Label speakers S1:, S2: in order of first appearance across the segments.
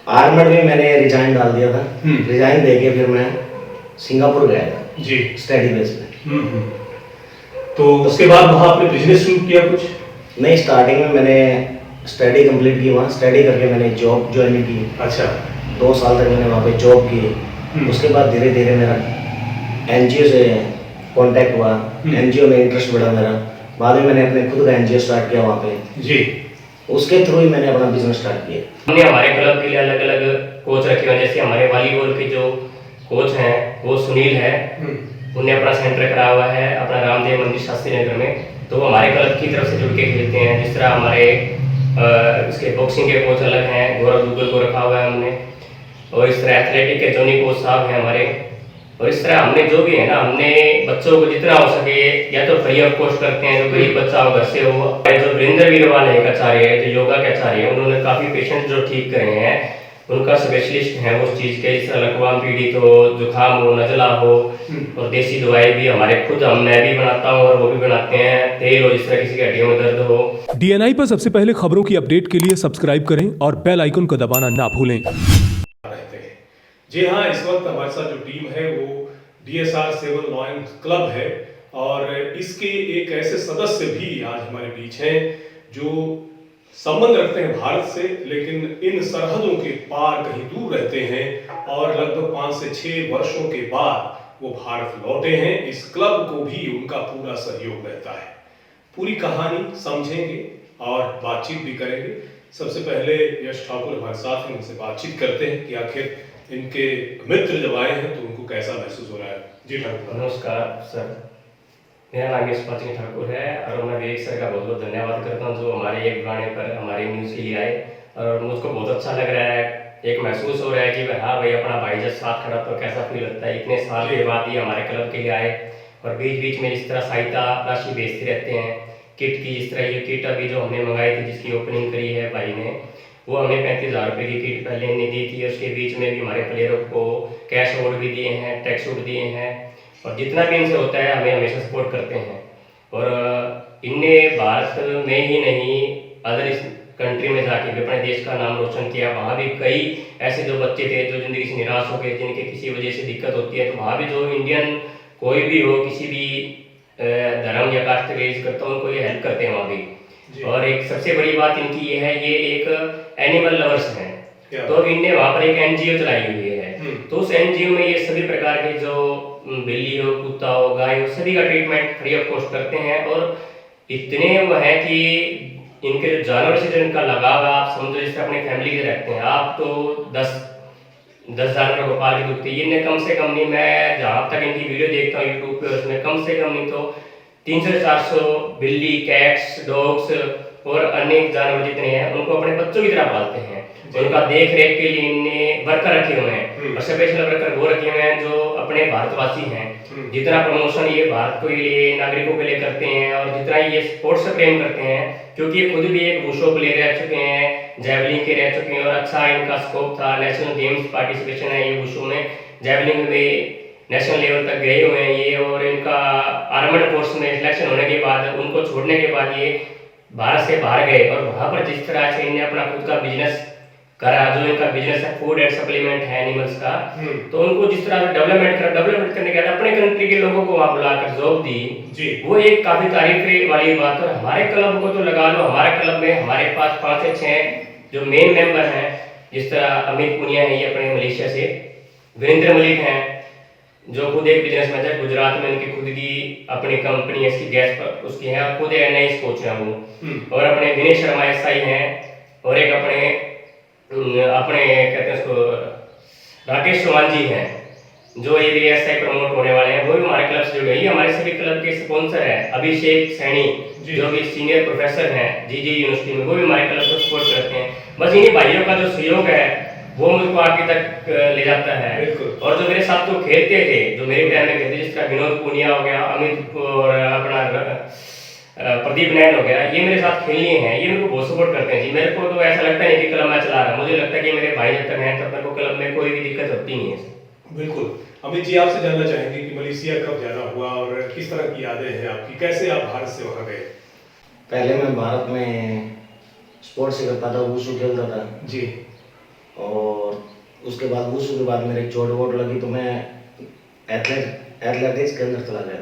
S1: Armed में मैंने resign डाल दिया था। रिजाइन दे के फिर मैं सिंगापुर गया था
S2: जी।
S1: स्टडी बेस पे।
S2: तो उसके बाद वहाँ आपने बिजनेस शुरू किया कुछ?
S1: नहीं, स्टार्टिंग में मैंने स्टडी कंप्लीट की, वहाँ स्टडी करके मैंने जॉब ज्वाइन की।
S2: अच्छा।
S1: 2 साल तक मैंने वहाँ पे जॉब की। उसके बाद धीरे धीरे मेरा एनजीओ से कांटेक्ट हुआ, एनजीओ में इंटरेस्ट बढ़ा मेरा। बाद में मैंने अपने खुद का एनजीओ स्टार्ट किया वहाँ पे
S2: जी।
S1: उसके थ्रू ही मैंने अपना बिजनेस स्टार्ट किया।
S3: हमने हमारे क्लब के लिए अलग अलग कोच रखे हुए हैं। जैसे हमारे वॉलीबॉल के जो कोच हैं वो सुनील है, उन्हें अपना सेंटर करा हुआ है अपना रामदेव मंदिर शास्त्री नगर में, तो वो हमारे क्लब की तरफ से जुड़ के खेलते हैं। जिस तरह हमारे इसके बॉक्सिंग के कोच अलग हैं, गौरव दुग्गल को रखा हुआ है हमने, और इस तरह एथलेटिक के जोनी कोच साहब हैं हमारे। और इस तरह हमने जो भी है ना, हमने बच्चों को जितना हो सके या तो फ्री ऑफ कॉस्ट करते हैं, जो गरीब बच्चा हो घर से हो। जो वीरेंद्र वीरवाल है एक आचार्य है, जो योगा के आचार्य है, उन्होंने काफ़ी पेशेंट जो ठीक करे हैं, उनका स्पेशलिस्ट है उस चीज़ के। जिस तरह लकवा पीड़ित हो, जुकाम हो, नजला हो, और देसी दवाई भी हमारे खुद मैं भी बनाता हूँ और वो भी बनाते हैं। तेल हो, जिस तरह किसी की हड्डियों में दर्द हो।
S4: डीएनआई पर सबसे पहले खबरों की अपडेट के लिए सब्सक्राइब करें और बेल आइकन को दबाना ना भूलें।
S2: जी हाँ, इस वक्त हमारे साथ जो टीम है वो DSR 7 लॉयंस क्लब है, और इसके एक ऐसे सदस्य भी आज हमारे बीच हैं जो संबंध रखते हैं भारत से, लेकिन इन सरहदों के पार कहीं दूर रहते हैं, और लगभग 5 से 6 वर्षों के बाद वो भारत लौटे हैं। इस क्लब को भी उनका पूरा सहयोग रहता है। पूरी कहानी समझेंगे और बातचीत भी करेंगे। सबसे पहले यश ठाकुर हमारे साथ हैं, उनसे बातचीत करते हैं कि आखिर इनके मित्र जब आए हैं तो उनको कैसा महसूस हो रहा है। जी ठाकुर।
S3: नमस्कार सर, मेरा नाम यशपाल सिंह ठाकुर है, और मैं विवेक सर का बहुत बहुत धन्यवाद करता हूँ जो हमारे एक गाने पर हमारे न्यूज़ के लिए आए। और मुझको बहुत अच्छा लग रहा है, एक महसूस हो रहा है कि हाँ भाई, अपना भाई जब साथ खड़ा तो कैसा फील होता है। इतने साल के बाद ये हमारे क्लब के लिए आए, और बीच बीच में इस तरह सहायता राशि भेजते रहते हैं। किट की, जिस तरह ये किट अभी जो हमने मंगाई थी, जिसकी ओपनिंग करी है भाई ने, वो हमने 35,000 रुपये की किट पहले ने दी थी। उसके बीच में भी हमारे प्लेयरों को कैश अवार्ड भी दिए हैं, ट्रैक सूट दिए हैं, और जितना भी इनसे होता है हमें हमेशा सपोर्ट करते हैं। और इनने भारत में ही नहीं, अदर इस कंट्री में जाके भी अपने देश का नाम रोशन किया। वहाँ भी कई ऐसे जो बच्चे थे जो ज़िंदगी से निराश हो गए, जिनके किसी वजह से दिक्कत होती है, तो वहाँ भी जो इंडियन कोई भी हो, किसी भी धर्म या कास्ट रेज करता हूँ, उनको ये हेल्प करते हैं वहाँ भी। और एक सबसे बड़ी बात इनकी ये है, ये एक एनिमल लवर्स हैं, तो इनने वहाँ पर एक एनजीओ चलाई हुई है। तो उस एनजीओ में ये सभी प्रकार के जो बिल्ली हो, कुत्ता हो, गाय हो, सभी का ट्रीटमेंट फ्री ऑफ कॉस्ट करते हैं। और इतने वो है कि इनके जो जानवर से जो इनका लगाव है, आप समझो जैसे अपनी फैमिली से रहते हैं आप, तो 10 जानवर को पाल के दुखते हैं। इनने कम से कम नहीं, मैं जहाँ तक इनकी वीडियो देखता हूँ यूट्यूब पे, उसमें कम से कम नहीं तो 300 से 400 बिल्ली, कैट्स, डॉग्स और अनेक जानवर जितने हैं उनको अपने बच्चों की तरह पालते हैं। उनका देख रेख के लिए इनने वर्कर रखे हुए हैं, और स्पेशल वर्कर वो रखे हुए हैं जो अपने भारतवासी हैं। जितना प्रमोशन ये भारत के लिए, नागरिकों के लिए करते हैं, और जितना ये स्पोर्ट्स से प्रेम करते हैं, क्योंकि ये खुद भी एक वुशो प्लेयर रह चुके हैं, जैवलिन के रह चुके हैं, और अच्छा इनका स्कोप था। नेशनल गेम्स पार्टिसिपेशन है ये वुशो में, जैवलिन में नेशनल लेवल तक गए हुए हैं ये। और इनका आर्मड फोर्स में सिलेक्शन होने के बाद, उनको छोड़ने के बाद ये भारत से बाहर गए, और वहाँ पर जिस तरह से इन्हें अपना खुद का बिजनेस करा, जो इनका बिजनेस है फूड एंड सप्लीमेंट है एनिमल्स का, तो उनको जिस तरह से डेवलपमेंट करने के बाद अपने कंट्री के लोगों को वहाँ बुलाकर जॉब दी, वो एक काफी तारीफ वाली बात। और हमारे क्लब को तो लगा लो, हमारे क्लब में हमारे पास 5 से 6 जो मेन मेंबर हैं, जिस तरह अमित पुनिया है, ये अपने मलेशिया से, वीरेंद्र मलिक हैं जो खुद एक बिजनेसमैन है, गुजरात में इनकी खुद की अपनी कंपनी है, इसकी गैस पर उसकी है, और खुद एनआईएस कोच है वो। और अपने विनय शर्मा एसआई हैं, और एक अपने कहते हैं उसको राकेश चौहान जी हैं, जो ये भी एसआई प्रमोट होने वाले हैं, वो भी हमारे क्लब से जुड़े हैं। हमारे सभी क्लब के स्पॉन्सर है अभिषेक सैनी, जो भी सीनियर प्रोफेसर हैं जीजी यूनिवर्सिटी में, वो भी हमारे क्लब को सपोर्ट करते हैं। बस इन्हीं भाइयों का जो सहयोग है वो मुझको आगे तक ले जाता है। और जो मेरे साथ तो खेलते थे, जो मेरे टाइम में खेलते, जिसका विनोद पुनिया हो गया, अमित और अपना प्रदीप नैन हो गया, ये मेरे साथ खेलने हैं, ये मेरे को बहुत सपोर्ट करते हैं जी। मेरे को तो ऐसा लगता है कि क्लब मैं चला रहा हूँ, मुझे लगता है कि मेरे भाई जब तक हैं तब तक को क्लब में कोई भी दिक्कत होती नहीं है।
S2: बिल्कुल। अमित जी, आपसे जानना चाहेंगे कि मलेशिया कब जाना हुआ और किस तरह की यादें हैं आपकी, कैसे आप भारत से वहाँ गए?
S1: पहले मैं भारत में स्पोर्ट्स से करता था, वुशु खेलता था
S2: जी,
S1: और उसके बाद वुशु के बाद मेरे चोट वोट लगी तो मैं एथलेटिक्स के अंदर चला गया।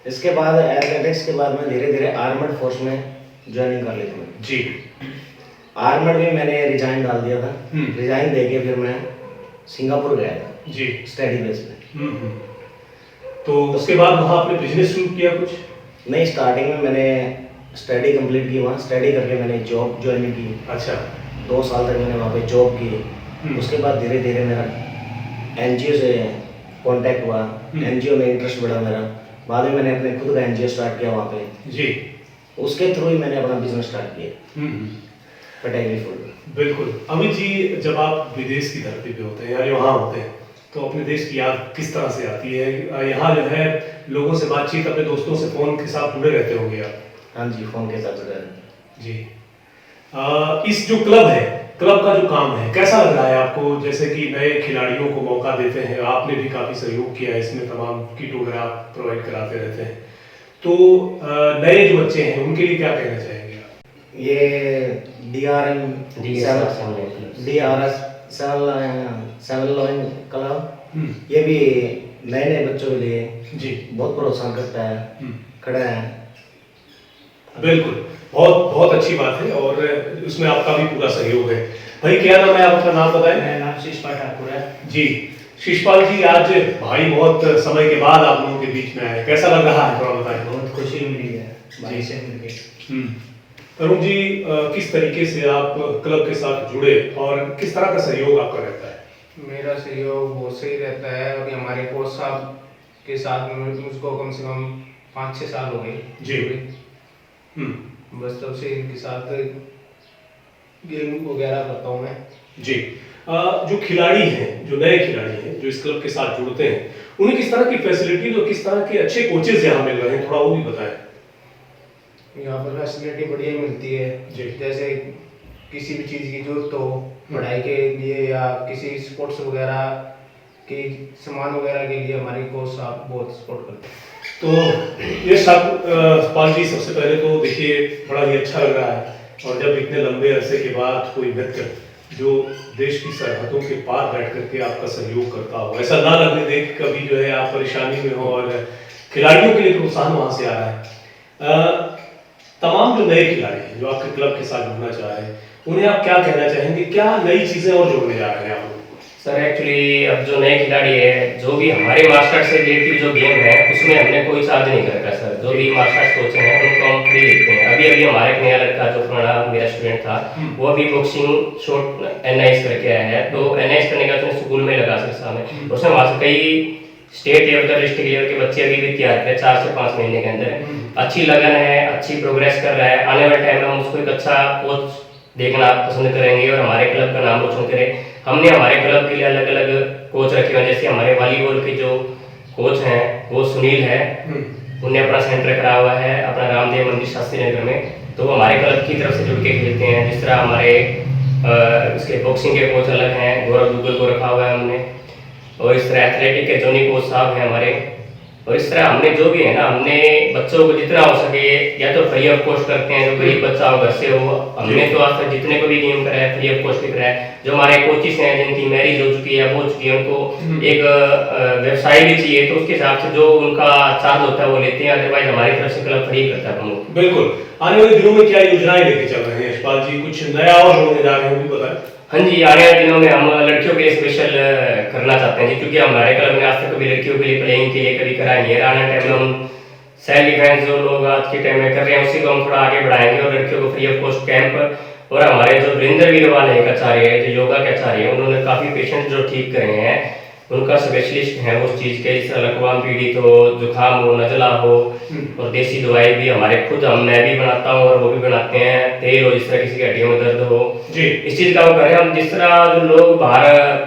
S1: इसके बाद एथलेटिक्स के बाद मैं धीरे धीरे आर्मड फोर्स में ज्वाइनिंग कर ली थी मैंने।
S2: जी।
S1: आर्मड में मैंने रिजाइन डाल दिया था। रिजाइन देके फिर मैं सिंगापुर गया था
S2: जी।
S1: स्टडी बेस पे।
S2: तो उसके बाद वहाँ आपने बिजनेस शुरू किया कुछ?
S1: नहीं, स्टार्टिंग में मैंने स्टडी कंप्लीट की, वहाँ स्टडी करके मैंने जॉब ज्वाइन की।
S2: अच्छा।
S1: 2 साल तक मैंने वहाँ पे जॉब की। उसके बाद धीरे धीरे मेरा एनजीओ से कांटेक्ट हुआ, एनजीओ में इंटरेस्ट बढ़ा मेरा। बाद में मैंने अपने खुद का एनजीओ स्टार्ट किया वहाँ पे
S2: जी।
S1: उसके थ्रू ही मैंने अपना बिजनेस स्टार्ट किया पटेली फूड।
S2: बिल्कुल। अमित जी, जब आप विदेश की धरती पे होते हैं या यहाँ होते हैं तो अपने देश की याद किस तरह से आती है? यहाँ जो है लोगों से बातचीत, अपने दोस्तों से फोन के साथ जुड़े रहते होंगे आप?
S1: हाँ जी, फोन के साथ जुड़े रहते
S2: जी। इस जो क्लब है, क्लब का जो काम है कैसा लग रहा है आपको? जैसे कि नए खिलाड़ियों को मौका देते हैं, आपने भी काफी सहयोग किया है इसमें, तमाम किट वगैरह आप प्रोवाइड कराते रहते हैं, तो नए जो बच्चे हैं उनके लिए क्या कहना चाहेंगे आप?
S1: ये DRS7 क्लब ये भी नए नए बच्चों के लिए
S2: जी
S1: बहुत प्रोत्साहन करता है, खड़ा है।
S2: बिल्कुल, बहुत बहुत अच्छी बात है और उसमें आपका भी पूरा सहयोग है। भाई, क्या नाम है? आप अपना नाम बताएं।
S5: मेरा नाम शिषपाल ठाकुर है।
S2: जी। शिषपाल जी, आज भाई बहुत समय के बाद आप लोगों के बीच में आए, कैसा लग रहा है, थोड़ा बताएं।
S5: बहुत खुशी मिली है भाई से मिलके।
S2: तरुण जी, किस तरीके से आप क्लब के साथ जुड़े और किस तरह का सहयोग आपका रहता है?
S5: मेरा सहयोग बहुत सही रहता है। अभी हमारे कोच साहब के साथ मुझको कम से कम 5-6 साल हो गए
S2: जी।
S5: बस तब से इनके साथ गेम वगैरह करता हूँ मैं।
S2: जी। जो खिलाड़ी हैं, जो नए खिलाड़ी हैं जो इस क्लब के साथ जुड़ते हैं, उन्हें किस तरह की फैसिलिटीज और किस तरह के अच्छे कोचेज यहाँ मिल रहे हैं, थोड़ा वो भी बताएं।
S5: यहाँ पर फैसिलिटी बढ़िया मिलती है
S2: जी।
S5: जैसे किसी भी चीज़ की जरूरत हो, पढ़ाई के लिए या किसी स्पोर्ट्स वगैरह के सामान वगैरह के लिए हमारे कोच साहब बहुत सपोर्ट करते हैं।
S2: तो ये सब पाल जी, सबसे पहले तो देखिए बड़ा ही अच्छा लग रहा है, और जब इतने लंबे अरसे के बाद कोई मित्र जो देश की सरहदों के पार बैठ करके आपका सहयोग करता हो, ऐसा ना लगने दे कि कभी जो है आप परेशानी में हो, और खिलाड़ियों के लिए प्रोत्साहन वहां से आ रहा है। तमाम जो नए खिलाड़ी हैं जो आपके क्लब के साथ जुड़ना चाह रहे हैं, उन्हें आप क्या कहना चाहेंगे? क्या नई चीजें और जोड़ने जा रहे हैं आप?
S3: सर एक्चुअली अब जो नए खिलाड़ी है, जो भी हमारे मास्टर से रिलेटेड जो गेम है उसमें हमने कोई चार्ज नहीं कर रखा सर। जो भी मास्टर्स कोच हैं उनको हम फ्री लेते हैं। अभी अभी हमारे एक नया लड़का जो पुराना मेरा स्टूडेंट था, वो अभी बॉक्सिंग शॉट NIS करके आया है। तो NIS करने का उसने स्कूल में लगा सर सामने, उसमें वहाँ से कई स्टेट लेवल का, डिस्ट्रिक्ट लेवल के बच्चे अभी भी तैयार करें 4 से 5 महीने के अंदर। अच्छी लगन है, अच्छी प्रोग्रेस कर रहा है। आने वाले टाइम में हम उसको एक अच्छा कोच देखना पसंद करेंगे और हमारे क्लब का नाम रोशन करें। हमने हमारे क्लब के लिए अलग अलग कोच रखे हुए हैं, जैसे हमारे वॉलीबॉल के जो कोच हैं वो सुनील है, उन्हें अपना सेंटर करा हुआ है अपना रामदेव मंदिर शास्त्री नगर में, तो वो हमारे क्लब की तरफ से जुड़ के खेलते हैं। जिस तरह हमारे इसके बॉक्सिंग के कोच अलग हैं, गौरव दुग्गल को रखा हुआ है हमने, और इस तरह एथलेटिक के जोनी कोच साहब हैं हमारे। और इस तरह हमने जो भी है ना, हमने बच्चों को जितना हो सके या तो फ्री ऑफ कॉस्ट करते हैं, जो गरीब बच्चा हो घर से हो। हमने तो आज तक जितने को भी गेम कराया फ्री ऑफ कॉस्ट कराया। जो हमारे कोचिस हैं जिनकी मैरिज हो चुकी है, हो चुकी है, उनको एक व्यवसाय भी चाहिए, तो उसके हिसाब से जो उनका चार्ज होता है वो लेते हैं। अदरवाइज हमारी तरफ से क्लब फ्री करता है हम।
S2: बिल्कुल। आने वाले दिनों में क्या योजनाएं लेके चल रहे हैं यशपाल जी? कुछ नया और जोड़ने जा रहे हैं, वो भी बताएं।
S3: हाँ जी, आने वाले दिनों में हम लड़कियों के लिए स्पेशल करना चाहते हैं जी, क्योंकि हमारे क्लब ने आज तक कभी लड़कियों के लिए प्लेइंग के लिए कभी करा नहीं है। आने टाइम में हम सेल्फ डिफेंस जो लोग आज के टाइम में कर रहे हैं उसी को हम थोड़ा आगे बढ़ाएंगे, और लड़कियों को फ्री ऑफ कॉस्ट कैंप। और हमारे जो वीरेंद्र वीरवाल है, एक आचार्य है जो योगा के आचार्य है, उन्होंने काफ़ी पेशेंट जो ठीक करे हैं, उनका स्पेशलिस्ट है उस चीज़ के, जैसे लकवा पीड़ित हो, जुकाम हो, नजला हो, और देसी दवाई भी हमारे खुद मैं भी बनाता हूँ और वो भी बनाते हैं। तेल हो, जिस तरह किसी की हड्डियों में दर्द हो
S2: जी,
S3: इस चीज़ का वो करें हम। जिस तरह जो लोग बाहर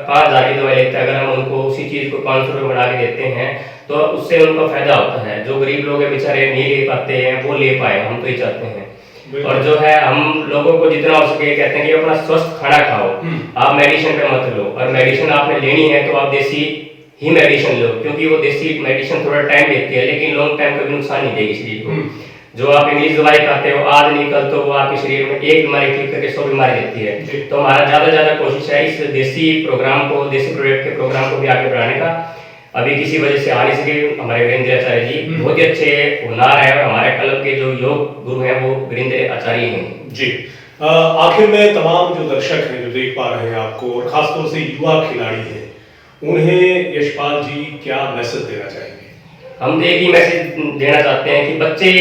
S3: 5,000 की दवाई लेते हैं, अगर हम उनको उसी चीज़ को 500 रुपये बढ़ा के देते हैं तो उससे उनका फायदा होता है। जो गरीब लोग हैं बेचारे नहीं ले पाते हैं, वो ले पाए, हम तो ये चाहते हैं। और जो है हम लोगों को जितना हो सके कहते हैं कि अपना स्वस्थ खाना खाओ, आप मेडिसिन पे मत लो, और मेडिसिन आपने लेनी है तो आप देसी ही मेडिसिन लो, क्योंकि वो देसी मेडिसिन थोड़ा टाइम लेती है लेकिन लॉन्ग टाइम कभी नुकसान नहीं देगी शरीर को। जो आप इंग्लिश दवाई खाते हो आज नहीं कल तो वो आपके शरीर में एक बीमारी ठीक करके 100 बीमारी देती है। तो हमारा ज़्यादा से ज़्यादा कोशिश है इस देसी प्रोग्राम को, देसी प्रोडक्ट के प्रोग्राम को भी आगे बढ़ाने का। अभी किसी वजह से आ नहीं सके हमारे वीरेंद्र आचार्य जी, बहुत ही अच्छे हुनर है और हमारे क्लब के जो योग गुरु हैं वो वीरेंद्र आचार्य हैं
S2: जी। आखिर में तमाम जो दर्शक हैं जो देख पा रहे हैं आपको और खासतौर से युवा खिलाड़ी हैं, उन्हें यशपाल जी क्या मैसेज देना चाहेंगे?
S3: हम तो एक ही मैसेज देना चाहते हैं कि बच्चे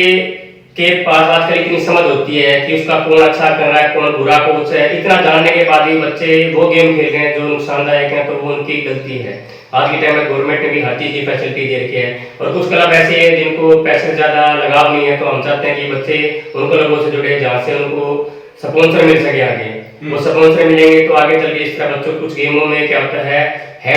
S3: के पास आजकल इतनी समझ होती है कि उसका कौन अच्छा कर रहा है कौन बुरा कोच है, इतना जानने के बाद भी बच्चे वो गेम खेल रहे हैं जो नुकसानदायक है, तो वो उनकी गलती है। आज के टाइम में गवर्नमेंट ने भी हर चीज़ की फैसिलिटी दे रखी है और कुछ क्लब ऐसे हैं जिनको पैसे से ज़्यादा लगाव नहीं है, तो हम चाहते हैं कि बच्चे उन क्लबों से जुड़े जहाँ से उनको स्पॉन्सर मिल सके आगे। वो स्पॉन्सर मिलेंगे तो आगे चल के इस तरह बच्चों कुछ गेमों में क्या होता है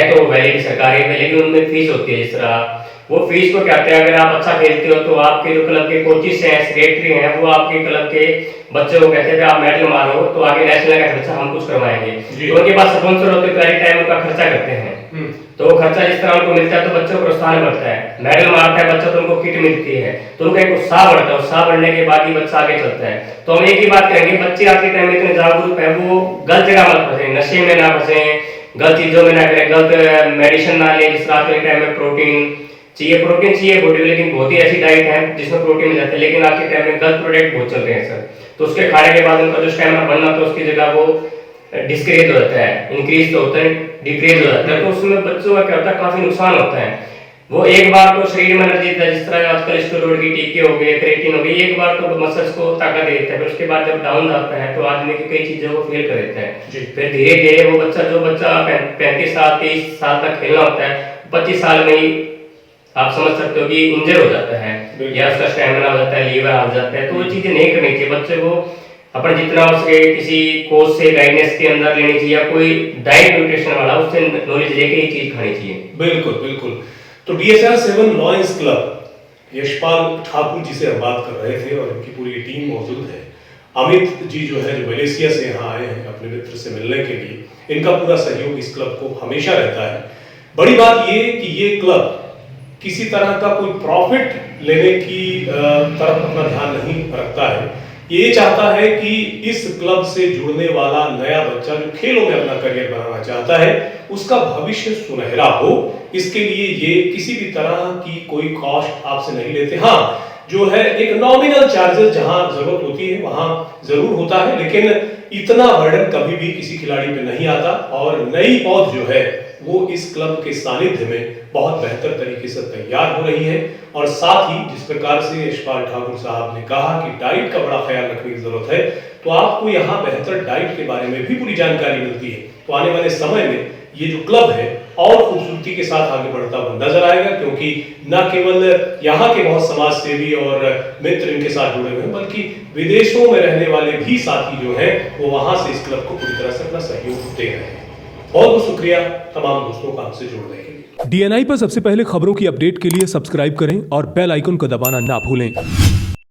S3: तो वैलिड सरकारी है लेकिन उनमें फीस होती है। इस तरह वो फीस को क्या कहते हैं, अगर आप अच्छा खेलते हो तो आपके जो क्लब के कोचिस हैं, सेक्रेटरी हैं, वो आपके क्लब के बच्चों को कहते हैं आप मेडल मारो तो आगे नेशनल का खर्चा हम कुछ करवाएंगे। तो उनके पास स्पॉन्सर होते तो एनी टाइम उनका खर्चा करते हैं, तो वो खर्चा जिस तरह उनको मिलता है तो बच्चों को प्रोत्साहन बढ़ता है। मेडल मारता है बच्चा तो उनको किट मिलती है तो उनका एक उत्साह बढ़ता है, उत्साह बढ़ने के बाद ही बच्चा आगे चलता है। तो हम एक ही बात करेंगे, बच्चे आज के टाइम में इतने जागरूक है, वो गलत जगह मत फंसे, नशे में ना फंसे, गलत चीजों में ना करें, गलत मेडिसिन ना ले। जिस तरह के टाइम में प्रोटीन चाहिए बॉडी, लेकिन बहुत ही ऐसी डाइट है जिसमें प्रोटीन मिल जाता है, लेकिन आज के टाइम में गलत प्रोडक्ट बहुत चल रहे हैं सर। तो उसके खाने के बाद उनका जो स्टैमिना बनना तो उसकी जगह वो डिस्क्रीज हो जाता है, इंक्रीज तो होता है डिक्रीज हो जाता है, तो उसमें बच्चों का क्या होता है काफी नुकसान होता है। वो एक बार तो शरीर में एनर्जी देता है, जिस तरह आजकल स्टेरॉइड की टीके हो गए, क्रेटिन हो गई, एक बार तो मसल्स को ताकत दे देता है, फिर उसके बाद जब डाउन जाता है तो आदमी की कई चीजों को फेल कर देता है। फिर धीरे धीरे वो जो बच्चा 35 साल 30 साल तक खेलना होता है, 25 साल में ही आप समझ सकते हो कि इंजर हो जाता है या उसका स्टैमिना हो जाता है, लीवर आ जाता है। तो वो चीजें नहीं करनी चाहिए। बच्चे को अपन जितना हो सके किसी कोच से गाइडेंस के अंदर लेनी चाहिए या कोई डाइट न्यूट्रिशन वाला उससे नॉलेज लेके ही चीज खानी चाहिए।
S2: बिल्कुल बिल्कुल। तो DSR 7 lions club Yashpal Thakur ji से हम बात कर रहे थे और इनकी पूरी टीम मौजूद है। अमित जी जो है जो मलेशिया से यहाँ आए हैं अपने मित्र से मिलने के लिए, इनका पूरा सहयोग इस क्लब को हमेशा रहता है। बड़ी बात ये कि ये क्लब किसी तरह का कोई प्रॉफिट लेने की तरफ अपना ध्यान नहीं रखता है। ये चाहता है कि इस क्लब से जुड़ने वाला नया बच्चा जो खेलों में अपना करियर बनाना चाहता है उसका भविष्य सुनहरा हो। इसके लिए ये किसी भी तरह की कोई कॉस्ट आपसे नहीं लेते। हाँ, जो है एक नॉमिनल चार्जेस जहां जरूरत होती है वहां जरूर होता है, लेकिन इतना बर्डन कभी भी किसी खिलाड़ी पे नहीं आता। और नई पौध जो है वो इस क्लब के सानिध्य में बहुत बेहतर तरीके से तैयार हो रही है। और साथ ही जिस प्रकार से यशपाल ठाकुर साहब ने कहा कि डाइट का बड़ा ख्याल रखने की जरूरत है, तो आपको यहाँ बेहतर डाइट के बारे में भी पूरी जानकारी मिलती है। तो आने वाले समय में ये जो क्लब है और खूबसूरती के साथ आगे बढ़ता हुआ नजर आएगा, क्योंकि न केवल यहाँ के बहुत समाज सेवी और मित्र इनके साथ जुड़े हुए हैं, बल्कि विदेशों में रहने वाले भी साथी जो हैं वो वहां से इस क्लब को पूरी तरह से अपना सहयोग दे रहे हैं। बहुत बहुत शुक्रिया तमाम दोस्तों का हमसे जुड़ने के लिए।
S4: DNI पर सबसे पहले खबरों की अपडेट के लिए सब्सक्राइब करें और बेल आइकन को दबाना ना भूलें।